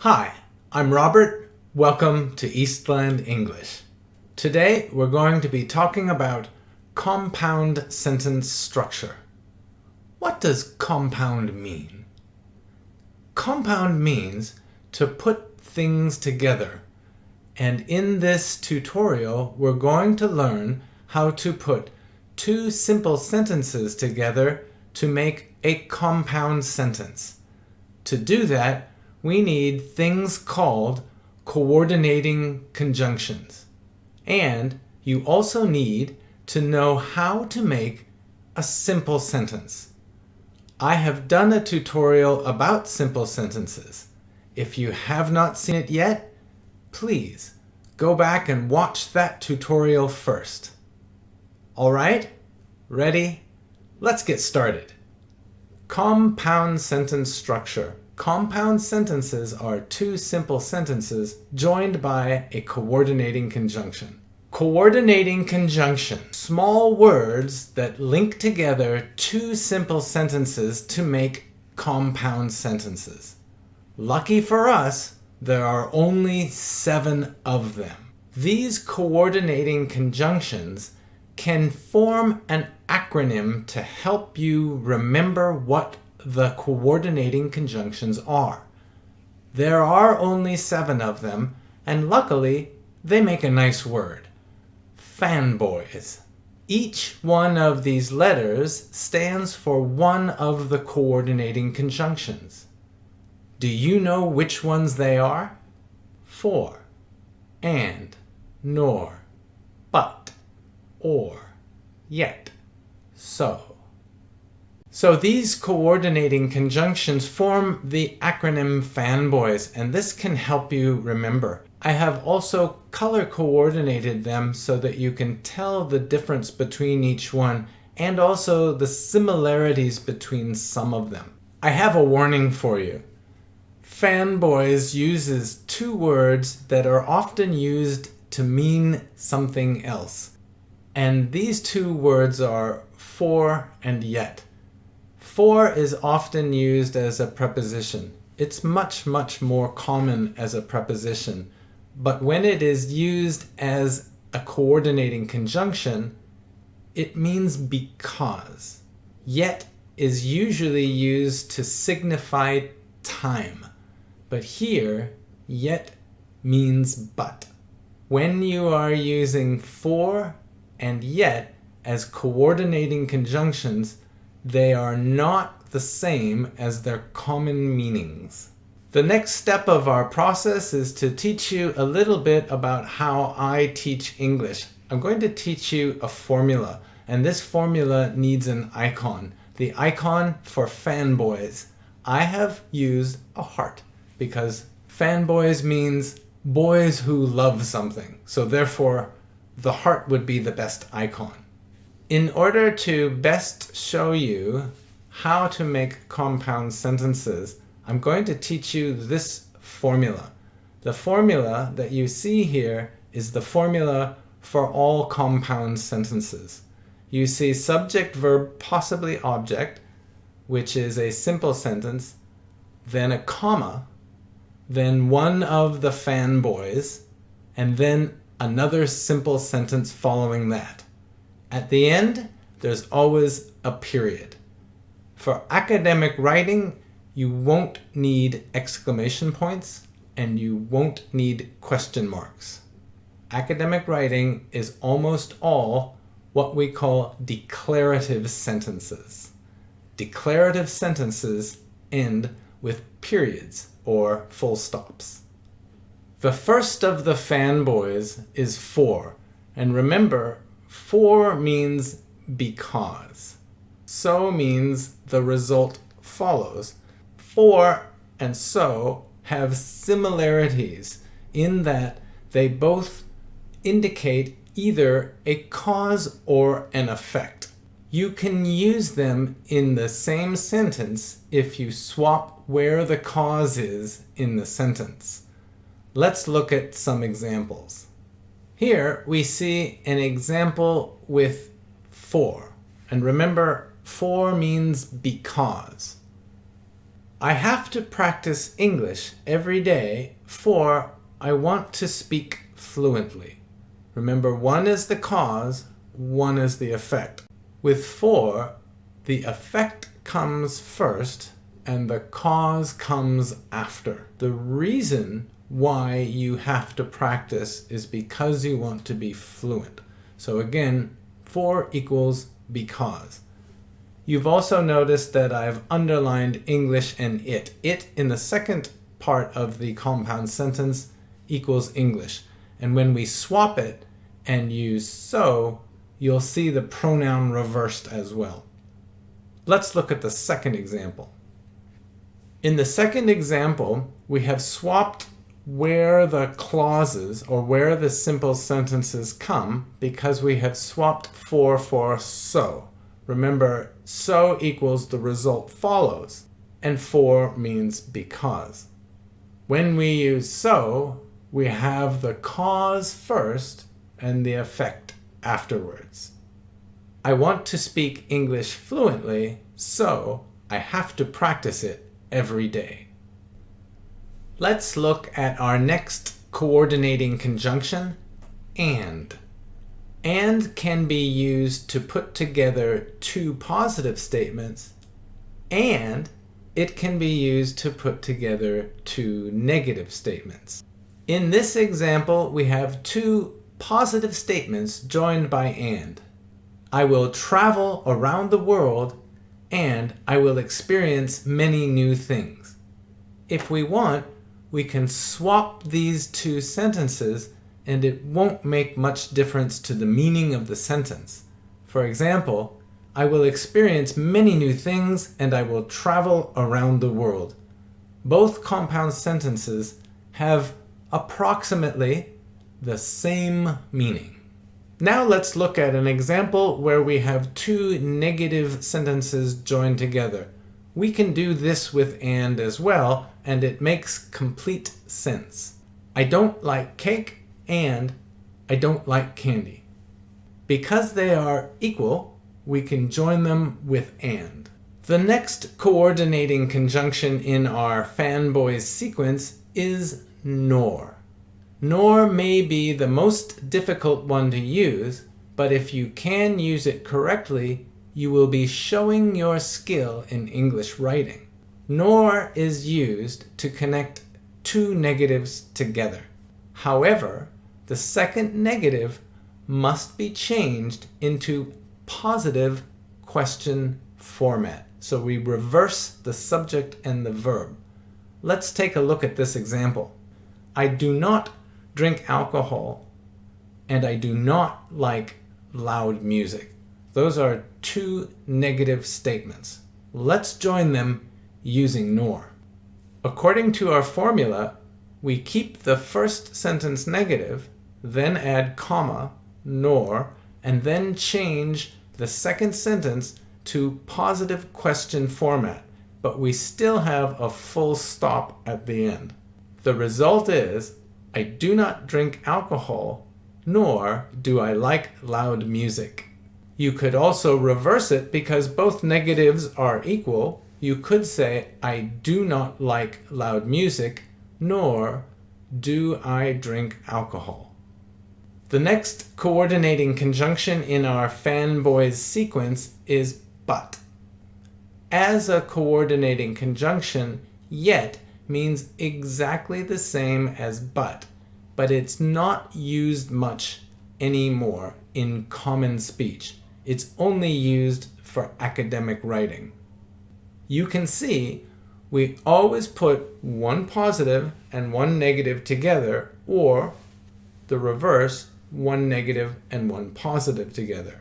Hi, I'm Robert. Welcome to Eastland English. Today we're going to be talking about compound sentence structure. What does compound mean? Compound means to put things together. And in this tutorial, we're going to learn how to put two simple sentences together to make a compound sentence. To do that, we need things called coordinating conjunctions. And you also need to know how to make a simple sentence. I have done a tutorial about simple sentences. If you have not seen it yet, please go back and watch that tutorial first. All right? Ready? Let's get started. Compound sentence structure. Compound sentences are two simple sentences joined by a coordinating conjunction. Coordinating conjunction. Small words that link together two simple sentences to make compound sentences. Lucky for us, there are only 7 of them. These coordinating conjunctions can form an acronym to help you remember what the coordinating conjunctions are. There are only 7 of them, and luckily, they make a nice word. FANBOYS. Each one of these letters stands for one of the coordinating conjunctions. Do you know which ones they are? For, and, nor, but, or, yet, so. So these coordinating conjunctions form the acronym FANBOYS, and this can help you remember. I have also color coordinated them so that you can tell the difference between each one and also the similarities between some of them. I have a warning for you. FANBOYS uses 2 words that are often used to mean something else. And these 2 words are for and yet. For is often used as a preposition. It's much more common as a preposition. But when it is used as a coordinating conjunction, it means because. Yet is usually used to signify time. But here, yet means but. When you are using for and yet as coordinating conjunctions, they are not the same as their common meanings. The next step of our process is to teach you a little bit about how I teach English. I'm going to teach you a formula, and this formula needs an icon. The icon for FANBOYS. I have used a heart because FANBOYS means boys who love something. So therefore, the heart would be the best icon. In order to best show you how to make compound sentences, I'm going to teach you this formula. The formula that you see here is the formula for all compound sentences. You see subject, verb, possibly object, which is a simple sentence, then a comma, then one of the FANBOYS, and then another simple sentence following that. At the end, there's always a period. For academic writing, you won't need exclamation points and you won't need question marks. Academic writing is almost all what we call declarative sentences. Declarative sentences end with periods or full stops. The first of the FANBOYS is for, and remember, for means because. So means the result follows. For and so have similarities in that they both indicate either a cause or an effect. You can use them in the same sentence if you swap where the cause is in the sentence. Let's look at some examples. Here we see an example with for. And remember, for means because. I have to practice English every day for I want to speak fluently. Remember, one is the cause, one is the effect. With for, the effect comes first and the cause comes after. The reason why you have to practice is because you want to be fluent. So again, for equals because. You've also noticed that I've underlined English and it. It in the second part of the compound sentence equals English. And when we swap it and use so, you'll see the pronoun reversed as well. Let's look at the second example. In the second example, we have swapped where the clauses or where the simple sentences come because we have swapped for so. Remember, so equals the result follows, and for means because. When we use so, we have the cause first and the effect afterwards. I want to speak English fluently, so I have to practice it every day. Let's look at our next coordinating conjunction, and. And can be used to put together two positive statements, and it can be used to put together two negative statements. In this example, we have two positive statements joined by and. I will travel around the world, and I will experience many new things. If we want, we can swap these two sentences and it won't make much difference to the meaning of the sentence. For example, I will experience many new things and I will travel around the world. Both compound sentences have approximately the same meaning. Now let's look at an example where we have two negative sentences joined together. We can do this with and as well, and it makes complete sense. I don't like cake, and I don't like candy. Because they are equal, we can join them with and. The next coordinating conjunction in our FANBOYS sequence is nor. Nor may be the most difficult one to use, but if you can use it correctly, you will be showing your skill in English writing. Nor is used to connect two negatives together. However, the second negative must be changed into positive question format. So we reverse the subject and the verb. Let's take a look at this example. I do not drink alcohol, and I do not like loud music. Those are two negative statements. Let's join them using nor. According to our formula, we keep the first sentence negative, then add comma, nor, and then change the second sentence to positive question format, but we still have a full stop at the end. The result is, I do not drink alcohol, nor do I like loud music. You could also reverse it because both negatives are equal. You could say, I do not like loud music, nor do I drink alcohol. The next coordinating conjunction in our FANBOYS sequence is but. As a coordinating conjunction, yet means exactly the same as but it's not used much anymore in common speech. It's only used for academic writing. You can see we always put one positive and one negative together, or the reverse, one negative and one positive together.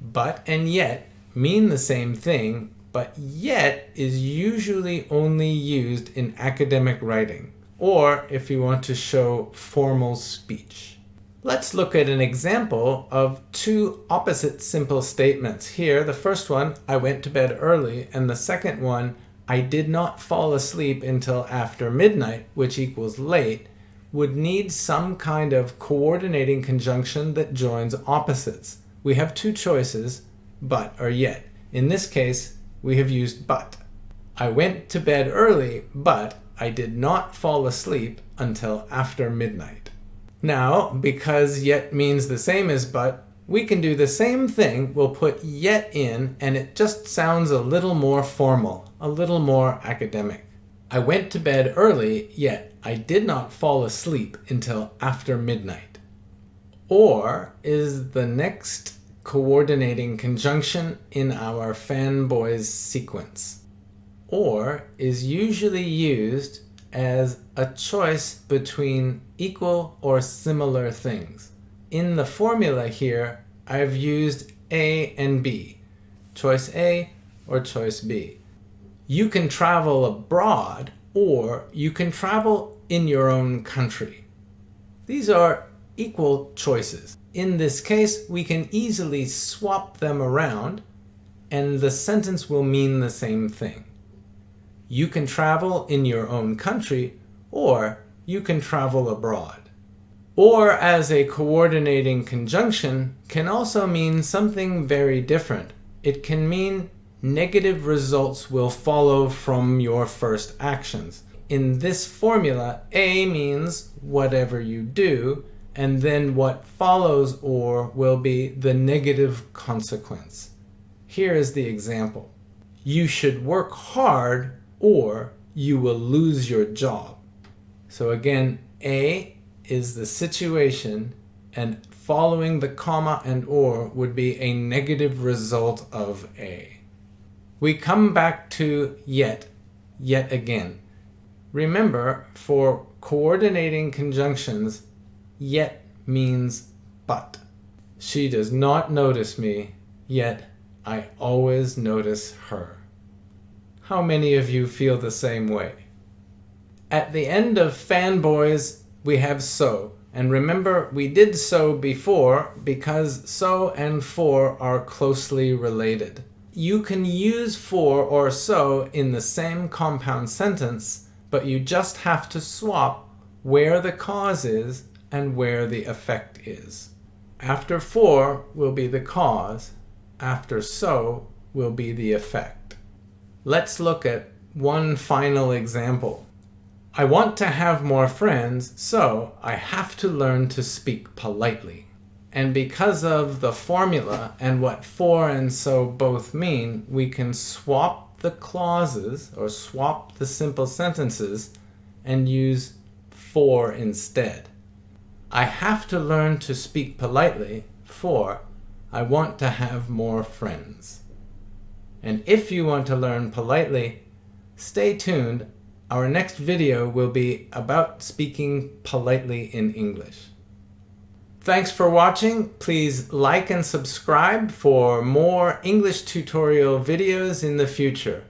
But and yet mean the same thing, but yet is usually only used in academic writing, or if you want to show formal speech. Let's look at an example of two opposite simple statements. Here, the first one, I went to bed early, and the second one, I did not fall asleep until after midnight, which equals late, would need some kind of coordinating conjunction that joins opposites. We have two choices, but or yet. In this case, we have used but. I went to bed early, but I did not fall asleep until after midnight. Now, because yet means the same as but, we can do the same thing. We'll put yet in, and it just sounds a little more formal, a little more academic. I went to bed early, yet I did not fall asleep until after midnight. Or is the next coordinating conjunction in our FANBOYS sequence. Or is usually used as a choice between equal or similar things. In the formula here, I've used A and B, choice A or choice B. You can travel abroad or you can travel in your own country. These are equal choices. In this case, we can easily swap them around and the sentence will mean the same thing. You can travel in your own country or you can travel abroad. Or as a coordinating conjunction can also mean something very different. It can mean negative results will follow from your first actions. In this formula, A means whatever you do, and then what follows or will be the negative consequence. Here is the example. You should work hard or you will lose your job. So again, A is the situation, and following the comma and or would be a negative result of A. We come back to yet again. Remember, for coordinating conjunctions, yet means but. She does not notice me, yet I always notice her. How many of you feel the same way? At the end of FANBOYS, we have so. And remember, we did so before because so and for are closely related. You can use for or so in the same compound sentence, but you just have to swap where the cause is and where the effect is. After for will be the cause, after so will be the effect. Let's look at one final example. I want to have more friends, so I have to learn to speak politely. And because of the formula and what for and so both mean, we can swap the clauses or swap the simple sentences and use for instead. I have to learn to speak politely for I want to have more friends. And if you want to learn politely, stay tuned. Our next video will be about speaking politely in English. Thanks for watching. Please like and subscribe for more English tutorial videos in the future.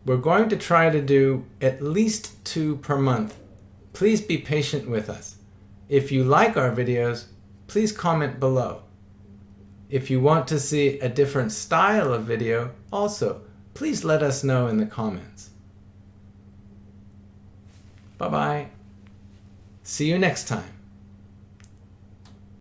We're going to try to do at least 2 per month. Please be patient with us. If you like our videos, please comment below. If you want to see a different style of video, also, please let us know in the comments. Bye-bye. See you next time.